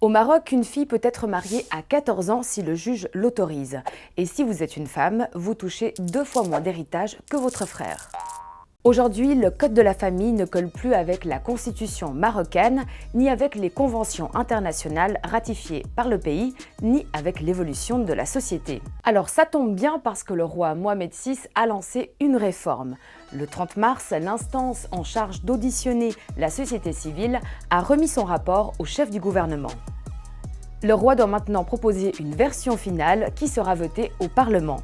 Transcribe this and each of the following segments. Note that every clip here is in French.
Au Maroc, une fille peut être mariée à 14 ans si le juge l'autorise. Et si vous êtes une femme, vous touchez 2 fois moins d'héritage que votre frère. Aujourd'hui, le code de la famille ne colle plus avec la constitution marocaine, ni avec les conventions internationales ratifiées par le pays, ni avec l'évolution de la société. Alors ça tombe bien parce que le roi Mohamed VI a lancé une réforme. Le 30 mars, l'instance en charge d'auditionner la société civile a remis son rapport au chef du gouvernement. Le roi doit maintenant proposer une version finale qui sera votée au Parlement.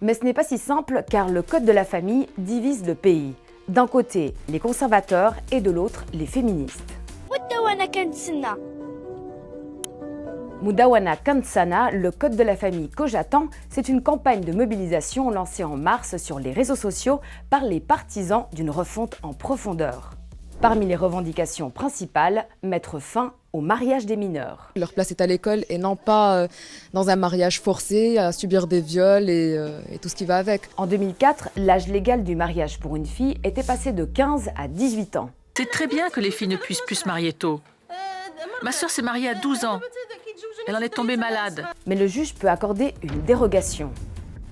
Mais ce n'est pas si simple car le code de la famille divise le pays. D'un côté, les conservateurs et de l'autre, les féministes. Moudawana Kantsana, le code de la famille que j'attends, c'est une campagne de mobilisation lancée en mars sur les réseaux sociaux par les partisans d'une refonte en profondeur. Parmi les revendications principales, mettre fin au mariage des mineurs. Leur place est à l'école et non pas dans un mariage forcé, à subir des viols et tout ce qui va avec. En 2004, l'âge légal du mariage pour une fille était passé de 15 à 18 ans. C'est très bien que les filles ne puissent plus se marier tôt. Ma sœur s'est mariée à 12 ans. Elle en est tombée malade. Mais le juge peut accorder une dérogation.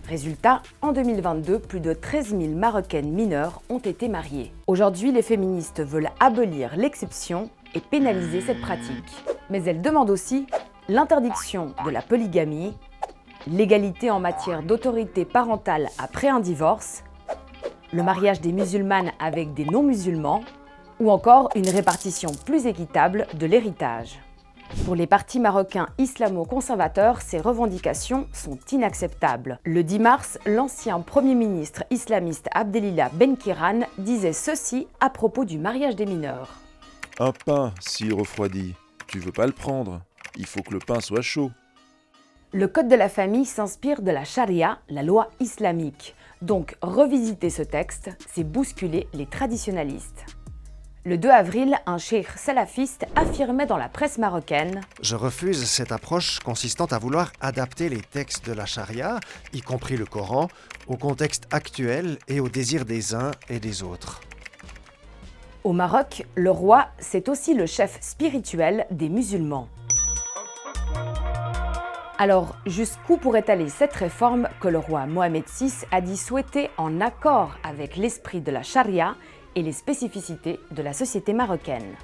Résultat, en 2022, plus de 13 000 Marocaines mineures ont été mariées. Aujourd'hui, les féministes veulent abolir l'exception et pénaliser cette pratique. Mais elles demandent aussi l'interdiction de la polygamie, l'égalité en matière d'autorité parentale après un divorce, le mariage des musulmanes avec des non-musulmans, ou encore une répartition plus équitable de l'héritage. Pour les partis marocains islamo-conservateurs, ces revendications sont inacceptables. Le 10 mars, l'ancien Premier ministre islamiste Abdelillah Benkiran disait ceci à propos du mariage des mineurs. Un pain, s'il refroidit, tu veux pas le prendre, il faut que le pain soit chaud. Le code de la famille s'inspire de la charia, la loi islamique. Donc revisiter ce texte, c'est bousculer les traditionalistes. Le 2 avril, un cheikh salafiste affirmait dans la presse marocaine « Je refuse cette approche consistant à vouloir adapter les textes de la charia, y compris le Coran, au contexte actuel et aux désirs des uns et des autres. » Au Maroc, le roi, c'est aussi le chef spirituel des musulmans. Alors, jusqu'où pourrait aller cette réforme que le roi Mohamed VI a dit souhaiter en accord avec l'esprit de la charia et les spécificités de la société marocaine ?